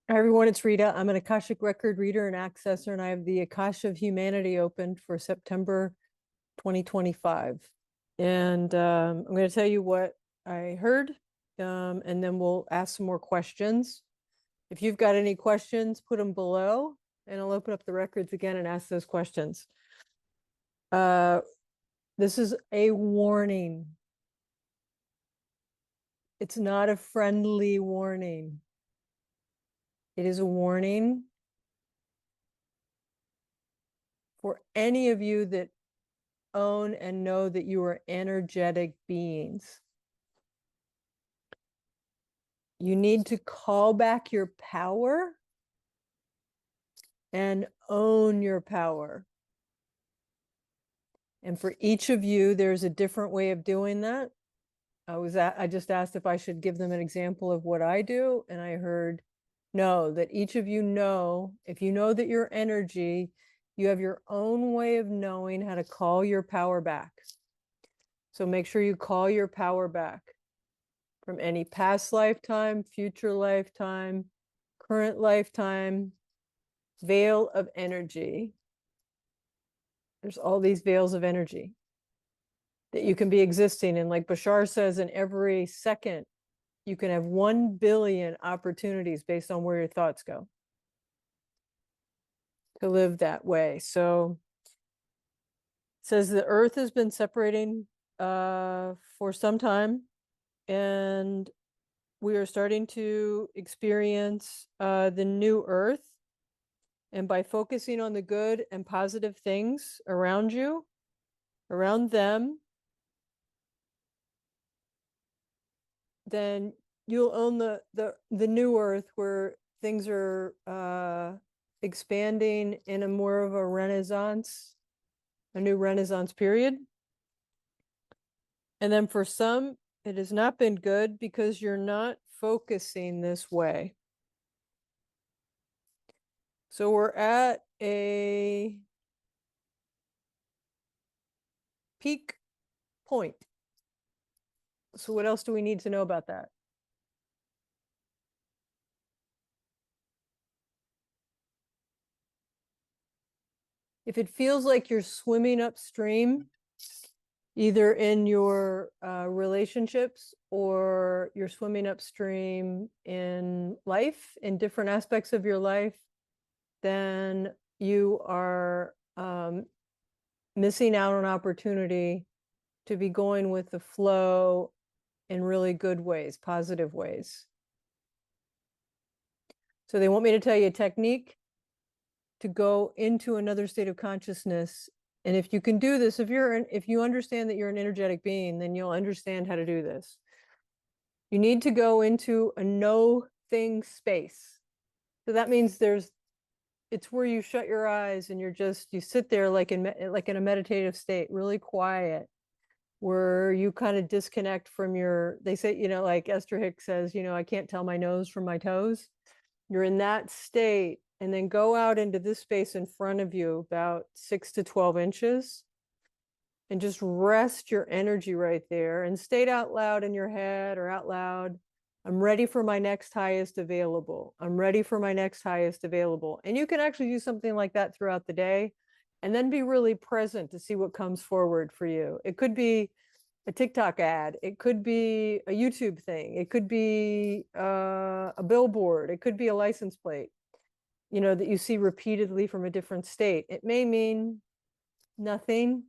Hi everyone, it's Rita. I'm an Akashic record reader and accessor, and I have the Akash of Humanity opened for September 2025. And I'm going to tell you what I heard, and then we'll ask some more questions. If you've got any questions, put them below, and I'll open up the records again and ask those questions. Uh, this is a warning. It's not a friendly warning. It is a warning for any of you that own and know that you are energetic beings. You need to call back your power and own your power. And for each of you, there's a different way of doing that. I just asked if I should give them an example of what I do, and I heard no, that each of you know, if you know that you're energy, you have your own way of knowing how to call your power back. So make sure you call your power back from any past lifetime, future lifetime, current lifetime, veil of energy. There's all these veils of energy that you can be existing in. Like Bashar says, in every second, you can have 1 billion opportunities based on where your thoughts go to live that way. So it says the earth has been separating for some time, and we are starting to experience the new earth. And by focusing on the good and positive things around you, around them, then you'll own the new earth where things are expanding in a more of a renaissance, a new renaissance period. And then for some, it has not been good because you're not focusing this way. So we're at a peak point. So what else do we need to know about that? If it feels like you're swimming upstream, either in your relationships or you're swimming upstream in life, in different aspects of your life, then you are missing out on opportunity to be going with the flow in really good ways, positive ways. So they want me to tell you a technique to go into another state of consciousness. And if you can do this, if you understand that you're an energetic being, then you'll understand how to do this. You need to go into a no thing space. So that means it's where you shut your eyes and you sit there like in a meditative state, really quiet, where you kind of disconnect from they say, like Esther Hicks says, I can't tell my nose from my toes. You're in that state, and then go out into this space in front of you, about 6 to 12 inches, and just rest your energy right there and state out loud in your head or out loud, I'm ready for my next highest available. I'm ready for my next highest available. And you can actually do something like that throughout the day and then be really present to see what comes forward for you. It could be a TikTok ad. It could be a YouTube thing. It could be a billboard. It could be a license plate, that you see repeatedly from a different state. It may mean nothing,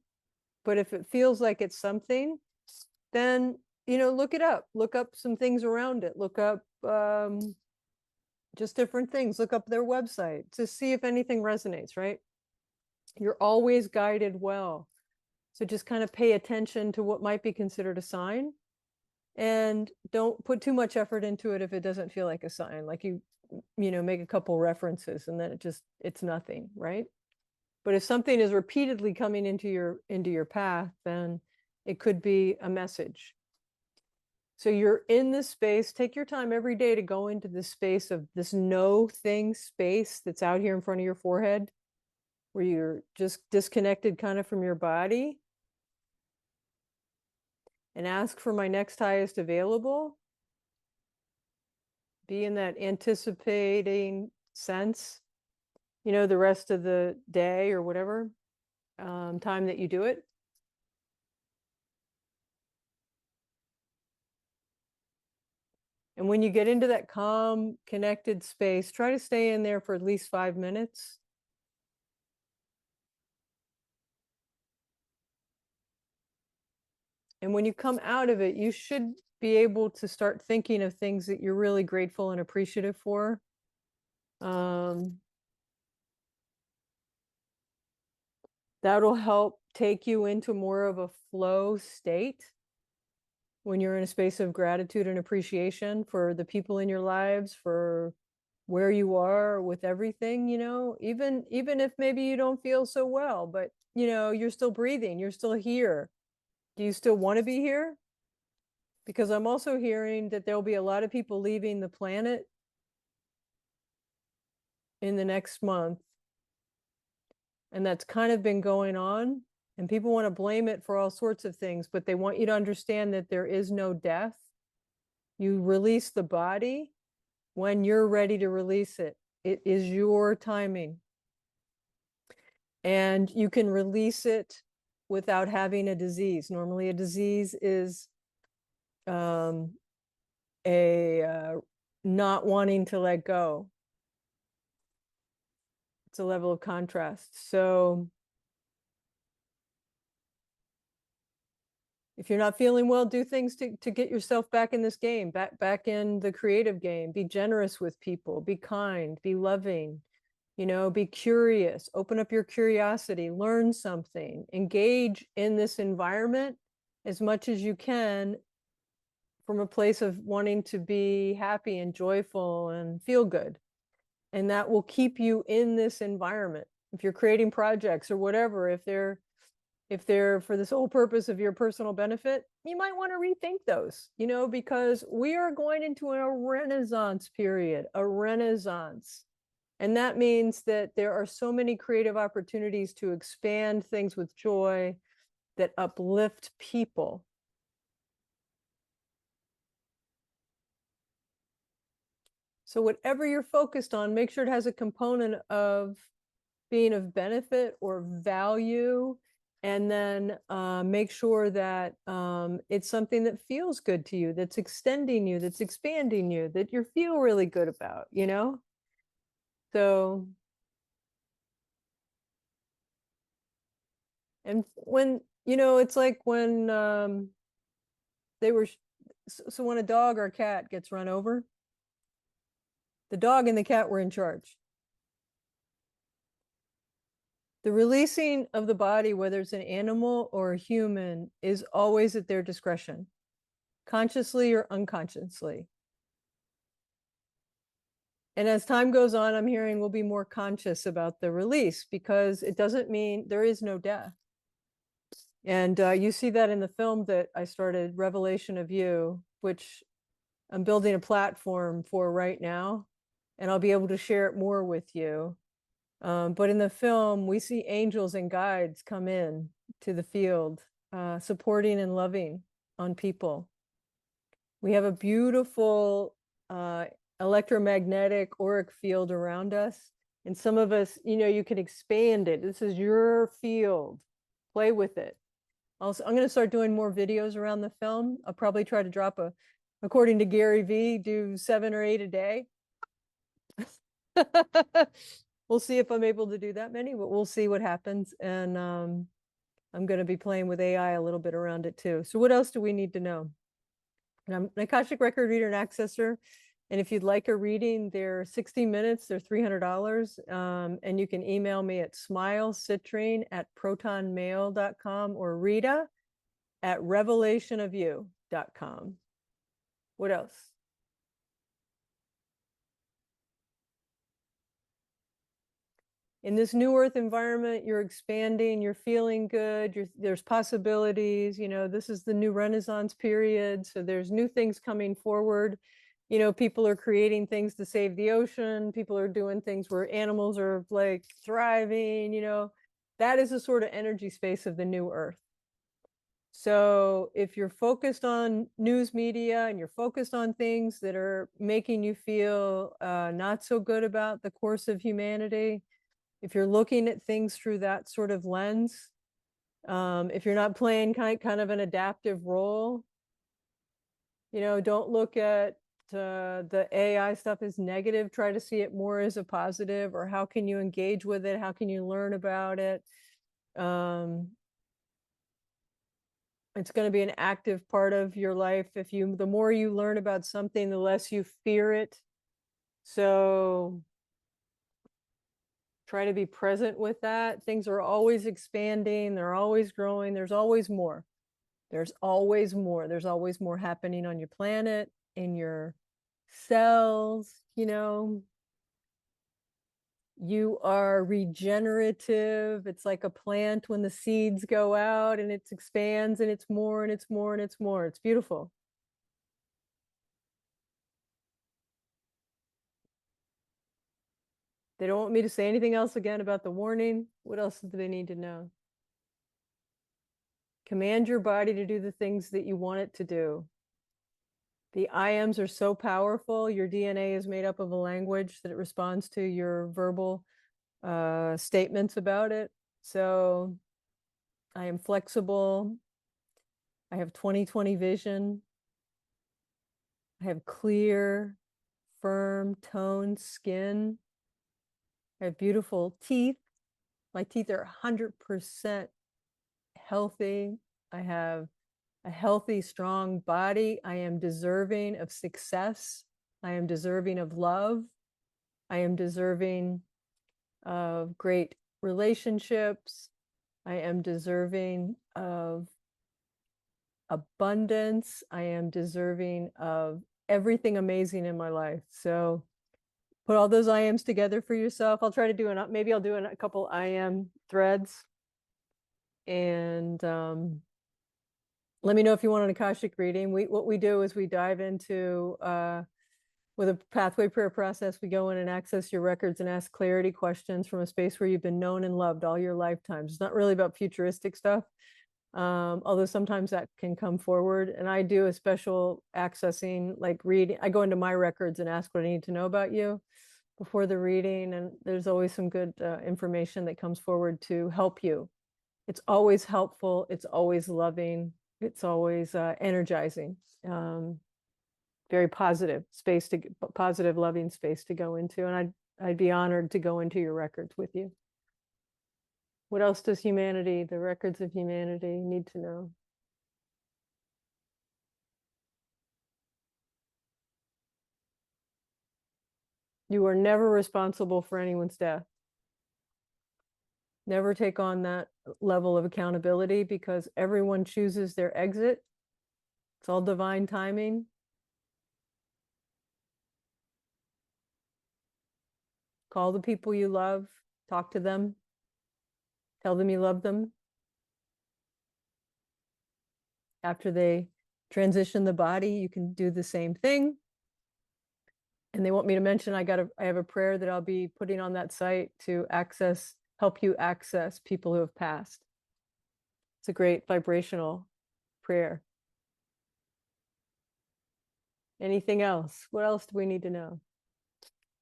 but if it feels like it's something, then, look it up. Look up some things around it. Look up just different things. Look up their website to see if anything resonates, right? You're always guided well. So just kind of pay attention to what might be considered a sign, and don't put too much effort into it if it doesn't feel like a sign. Like make a couple references and then it's nothing, right? But if something is repeatedly coming into your path, then it could be a message. So you're in this space. Take your time every day to go into this space of this no thing space that's out here in front of your forehead, where you're just disconnected kind of from your body, and ask for my next highest available. Be in that anticipating sense, you know, the rest of the day or whatever time that you do it. And when you get into that calm, connected space, try to stay in there for at least 5 minutes. And when you come out of it, you should be able to start thinking of things that you're really grateful and appreciative for. That'll help take you into more of a flow state when you're in a space of gratitude and appreciation for the people in your lives, for where you are with everything, you know, even if maybe you don't feel so well, but you know, you're still breathing, you're still here. Do you still want to be here? Because I'm also hearing that there'll be a lot of people leaving the planet in the next month. And that's kind of been going on. And people want to blame it for all sorts of things, but they want you to understand that there is no death. You release the body when you're ready to release it. It is your timing. And you can release it without having a disease. Normally, a disease is not wanting to let go. It's a level of contrast. So if you're not feeling well, do things to get yourself back in this game, back in the creative game. Be generous with people, be kind, be loving, you know, be curious, open up your curiosity, learn something, engage in this environment as much as you can from a place of wanting to be happy and joyful and feel good. And that will keep you in this environment. If you're creating projects or whatever, if they're for the sole purpose of your personal benefit, you might want to rethink those, you know, because we are going into a renaissance period, a renaissance. And that means that there are so many creative opportunities to expand things with joy that uplift people. So whatever you're focused on, make sure it has a component of being of benefit or value, and then make sure that it's something that feels good to you, that's extending you, that's expanding you, that you feel really good about, you know? So, and when, you know, it's like when they were, so when a dog or a cat gets run over, the dog and the cat were in charge. The releasing of the body, whether it's an animal or a human, is always at their discretion, consciously or unconsciously. And as time goes on, I'm hearing we'll be more conscious about the release, because it doesn't mean there is no death. And you see that in the film that I started, Revelation of You, which I'm building a platform for right now, and I'll be able to share it more with you. But in the film, we see angels and guides come in to the field, supporting and loving on people. We have a beautiful electromagnetic auric field around us. And some of us, you know, you can expand it. This is your field. Play with it. Also, I'm going to start doing more videos around the film. I'll probably try to drop according to Gary V, do 7 or 8 a day. We'll see if I'm able to do that many, but we'll see what happens. And I'm going to be playing with AI a little bit around it too. So what else do we need to know? And I'm an Akashic record reader and accessor. And if you'd like a reading, they're 60 minutes, they're $300. And you can email me at smilecitrine@protonmail.com or Rita@revelationofyou.com. What else? In this new earth environment, you're expanding, you're feeling good, there's possibilities, you know, this is the new Renaissance period. So there's new things coming forward. You know, people are creating things to save the ocean. People are doing things where animals are like thriving, you know, that is a sort of energy space of the new earth. So if you're focused on news media and you're focused on things that are making you feel not so good about the course of humanity, if you're looking at things through that sort of lens, if you're not playing kind of an adaptive role, don't look at the AI stuff as negative. Try to see it more as a positive, or how can you engage with it? How can you learn about it? It's going to be an active part of your life. The more you learn about something, the less you fear it. So try to be present with that. Things are always expanding. They're always growing. There's always more. There's always more. There's always more happening on your planet, in your cells. You are regenerative. It's like a plant when the seeds go out and it expands and it's more and it's more and it's more. It's beautiful. They don't want me to say anything else again about the warning. What else do they need to know? Command your body to do the things that you want it to do. The IMs are so powerful. Your DNA is made up of a language that it responds to your verbal statements about it. So I am flexible. I have 20/20 vision. I have clear, firm, toned skin. I have beautiful teeth. My teeth are 100% healthy. I have a healthy, strong body. I am deserving of success. I am deserving of love. I am deserving of great relationships. I am deserving of abundance. I am deserving of everything amazing in my life. So put all those IMs together for yourself. I'll try to do maybe I'll do a couple IM threads. And let me know if you want an Akashic reading. What we do is we dive into with a pathway prayer process. We go in and access your records and ask clarity questions from a space where you've been known and loved all your lifetimes. It's not really about futuristic stuff, although sometimes that can come forward. And I do a special accessing, like reading. I go into my records and ask what I need to know about you before the reading. And there's always some good information that comes forward to help you. It's always helpful. It's always loving. It's always energizing. Very positive space positive, loving space to go into. And I'd be honored to go into your records with you. What else does humanity, the records of humanity, need to know? You are never responsible for anyone's death. Never take on that level of accountability, because everyone chooses their exit. It's all divine timing. Call the people you love, talk to them, tell them you love them. After they transition the body, you can do the same thing. And they want me to mention I have a prayer that I'll be putting on that site to help you access people who have passed. It's a great vibrational prayer. Anything else? What else do we need to know?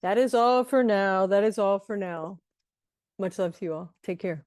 That is all for now. That is all for now. Much love to you all. Take care.